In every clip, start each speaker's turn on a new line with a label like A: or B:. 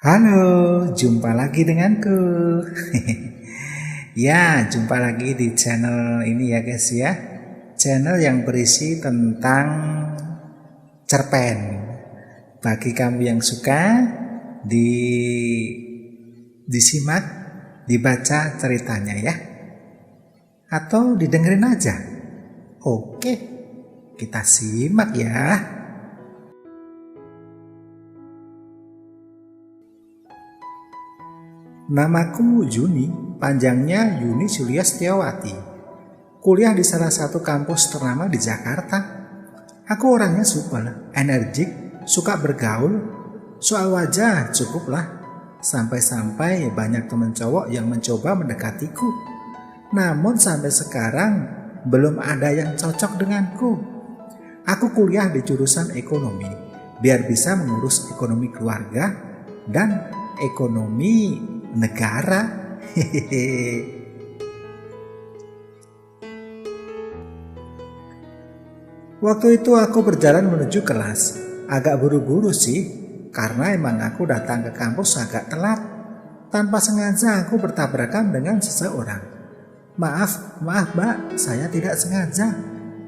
A: Halo, jumpa lagi denganku. Ya, jumpa lagi di channel ini ya guys ya. Channel yang berisi tentang cerpen. Bagi kamu yang suka, disimak, dibaca ceritanya ya. Atau didengerin aja. Oke, kita simak ya. Namaku Yuni, panjangnya Yuni Julia Setiawati. Kuliah di salah satu kampus ternama di Jakarta. Aku orangnya super, energik, suka bergaul. Soal wajah cukuplah. Sampai-sampai banyak teman cowok yang mencoba mendekatiku. Namun sampai sekarang belum ada yang cocok denganku. Aku kuliah di jurusan ekonomi, biar bisa mengurus ekonomi keluarga dan ekonomi negara. Waktu itu aku berjalan menuju kelas. Agak buru-buru sih, karena emang aku datang ke kampus agak telat. Tanpa sengaja aku bertabrakan dengan seseorang. Maaf mbak, saya tidak sengaja,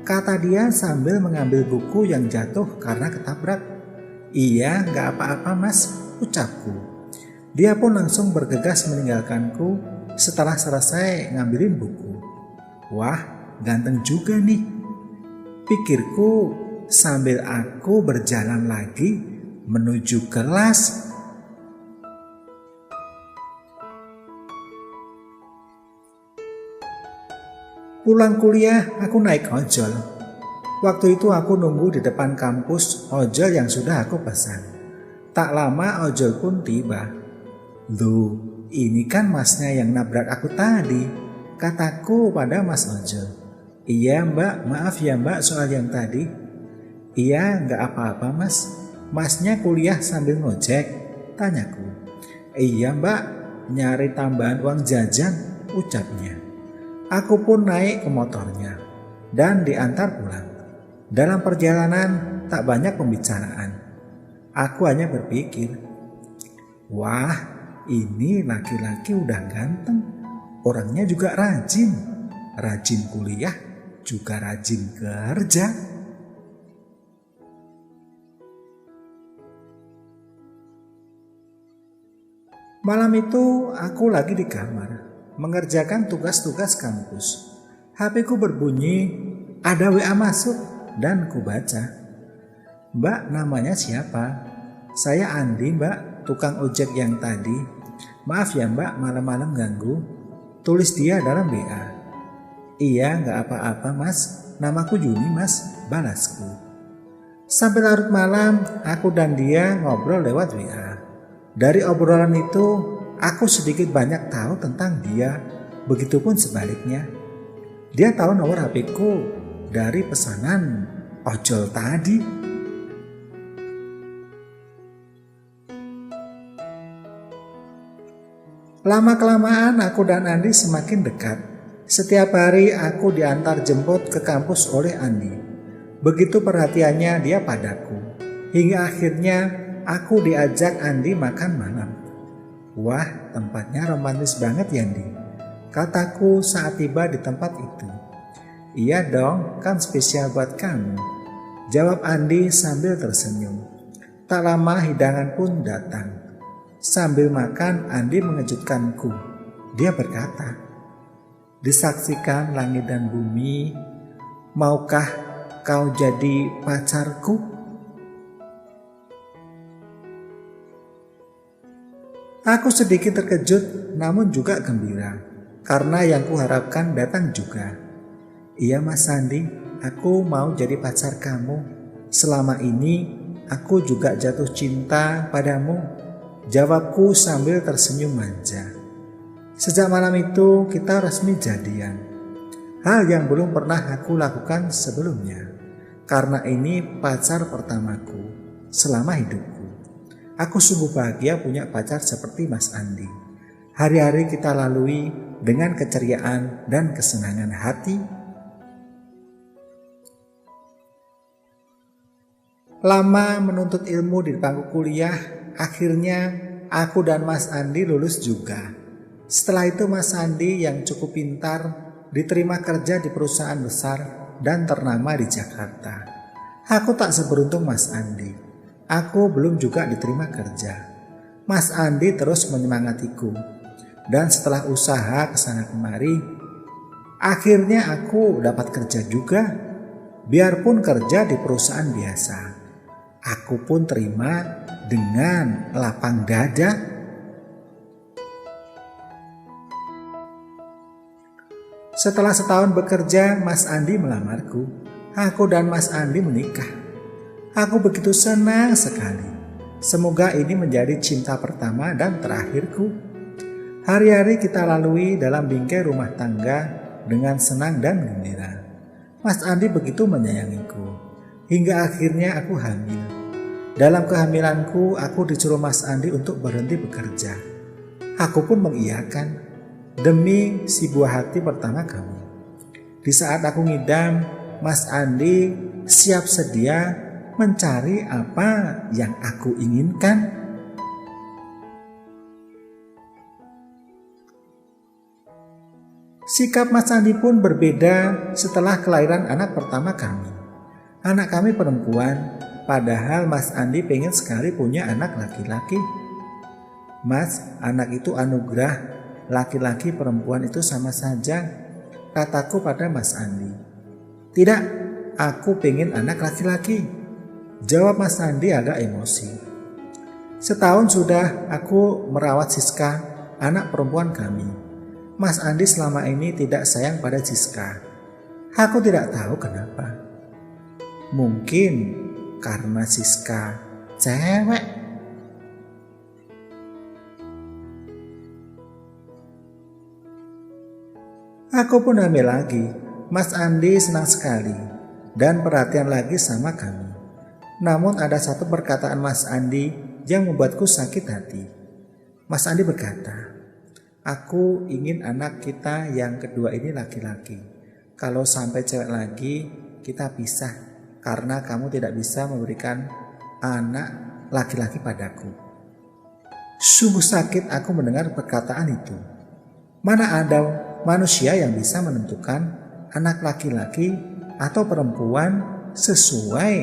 A: kata dia sambil mengambil buku yang jatuh karena ketabrak. Iya, gak apa-apa mas, ucapku. Dia pun langsung bergegas meninggalkanku setelah selesai ngambilin buku. Wah, ganteng juga nih, pikirku sambil aku berjalan lagi menuju kelas. Pulang kuliah aku naik ojol. Waktu itu aku nunggu di depan kampus ojol yang sudah aku pesan. Tak lama ojol pun tiba. Loh, ini kan masnya yang nabrak aku tadi, kataku pada mas ojol. Iya mbak, maaf ya mbak soal yang tadi. Iya, gak apa-apa mas. Masnya kuliah sambil ngojek, tanyaku. Iya mbak, nyari tambahan uang jajan, ucapnya. Aku pun naik ke motornya dan diantar pulang. Dalam perjalanan tak banyak pembicaraan. Aku hanya berpikir, wah, ini laki-laki udah ganteng, orangnya juga rajin kuliah, juga rajin kerja. Malam itu aku lagi di kamar, mengerjakan tugas-tugas kampus. HP ku berbunyi, ada WA masuk dan ku baca. Mbak, namanya siapa? Saya Andi mbak, tukang ojek yang tadi. Maaf ya mbak, malam-malam ganggu. Tulis dia dalam WA. Iya, gak apa-apa mas, namaku Yuni mas, balasku. Sampai larut malam, aku dan dia ngobrol lewat WA. Dari obrolan itu, aku sedikit banyak tahu tentang dia, begitupun sebaliknya. Dia tahu nomor HP-ku dari pesanan ojol tadi. Lama-kelamaan aku dan Andi semakin dekat. Setiap hari aku diantar jemput ke kampus oleh Andi. Begitu perhatiannya dia padaku. Hingga akhirnya aku diajak Andi makan malam. Wah, tempatnya romantis banget ya Andi, kataku saat tiba di tempat itu. Iya dong, kan spesial buat kamu, jawab Andi sambil tersenyum. Tak lama hidangan pun datang. Sambil makan Andi mengejutkanku. Dia berkata, disaksikan langit dan bumi, maukah kau jadi pacarku? Aku sedikit terkejut namun juga gembira, karena yang kuharapkan datang juga. Iya mas Sandi, aku mau jadi pacar kamu. Selama ini aku juga jatuh cinta padamu, jawabku sambil tersenyum manja. Sejak malam itu kita resmi jadian. Hal yang belum pernah aku lakukan sebelumnya, karena ini pacar pertamaku selama hidupku. Aku sungguh bahagia punya pacar seperti Mas Andi. Hari-hari kita lalui dengan keceriaan dan kesenangan hati. Lama menuntut ilmu di bangku kuliah, akhirnya aku dan Mas Andi lulus juga. Setelah itu Mas Andi yang cukup pintar diterima kerja di perusahaan besar dan ternama di Jakarta. Aku tak seberuntung Mas Andi. Aku belum juga diterima kerja. Mas Andi terus menyemangatiku. Dan setelah usaha kesana kemari, akhirnya aku dapat kerja juga. Biarpun kerja di perusahaan biasa, aku pun terima dengan lapang dada. Setelah setahun bekerja, Mas Andi melamarku. Aku dan Mas Andi menikah. Aku begitu senang sekali. Semoga ini menjadi cinta pertama dan terakhirku. Hari-hari kita lalui dalam bingkai rumah tangga dengan senang dan gembira. Mas Andi begitu menyayangiku, hingga akhirnya aku hamil. Dalam kehamilanku, aku disuruh Mas Andi untuk berhenti bekerja. Aku pun mengiyakan, demi si buah hati pertama kami. Di saat aku ngidam, Mas Andi siap sedia mencari apa yang aku inginkan. Sikap Mas Andi pun berbeda setelah kelahiran anak pertama kami. Anak kami perempuan, padahal Mas Andi pengen sekali punya anak laki-laki. Mas, anak itu anugerah, laki-laki perempuan itu sama saja, kataku pada Mas Andi. Tidak, aku pengen anak laki-laki, jawab Mas Andi agak emosi. Setahun sudah aku merawat Siska, anak perempuan kami. Mas Andi selama ini tidak sayang pada Siska. Aku tidak tahu kenapa. Mungkin karena Siska cewek. Aku pun hamil lagi. Mas Andi senang sekali dan perhatian lagi sama kami. Namun ada satu perkataan Mas Andi yang membuatku sakit hati. Mas Andi berkata, aku ingin anak kita yang kedua ini laki-laki. Kalau sampai cewek lagi, kita pisah karena kamu tidak bisa memberikan anak laki-laki padaku. Sungguh sakit aku mendengar perkataan itu. Mana ada manusia yang bisa menentukan anak laki-laki atau perempuan sesuai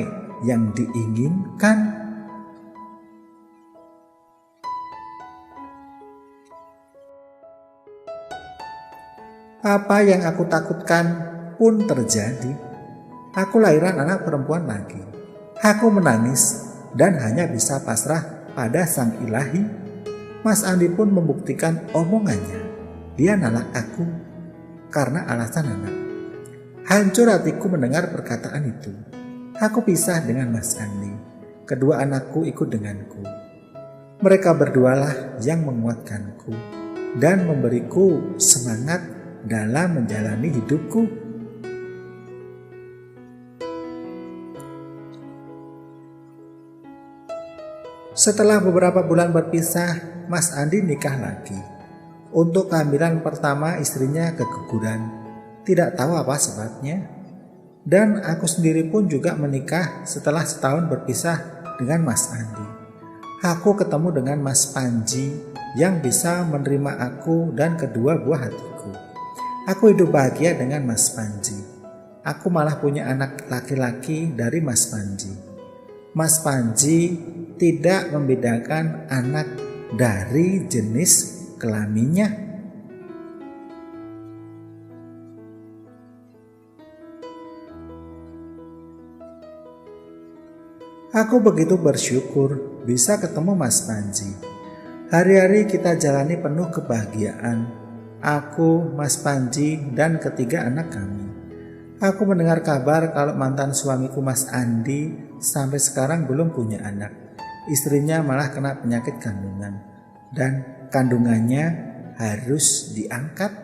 A: yang diinginkan? Apa yang aku takutkan pun terjadi. Aku lahiran anak perempuan lagi. Aku menangis dan hanya bisa pasrah pada sang ilahi. Mas Andi pun membuktikan omongannya. Dia nolak aku karena alasan anak. Hancur hatiku mendengar perkataan itu. Aku pisah dengan Mas Andi. Kedua anakku ikut denganku. Mereka berdualah yang menguatkanku dan memberiku semangat dalam menjalani hidupku. Setelah beberapa bulan berpisah, Mas Andi nikah lagi. Untuk kehamilan pertama istrinya keguguran, tidak tahu apa sebabnya. Dan aku sendiri pun juga menikah setelah setahun berpisah dengan Mas Andi. Aku ketemu dengan Mas Panji yang bisa menerima aku dan kedua buah hatiku. Aku hidup bahagia dengan Mas Panji. Aku malah punya anak laki-laki dari Mas Panji. Mas Panji tidak membedakan anak dari jenis kelaminnya. Aku begitu bersyukur bisa ketemu Mas Panji. Hari-hari kita jalani penuh kebahagiaan. Aku, Mas Panji, dan ketiga anak kami. Aku mendengar kabar kalau mantan suamiku Mas Andi sampai sekarang belum punya anak. Istrinya malah kena penyakit kandungan dan kandungannya harus diangkat.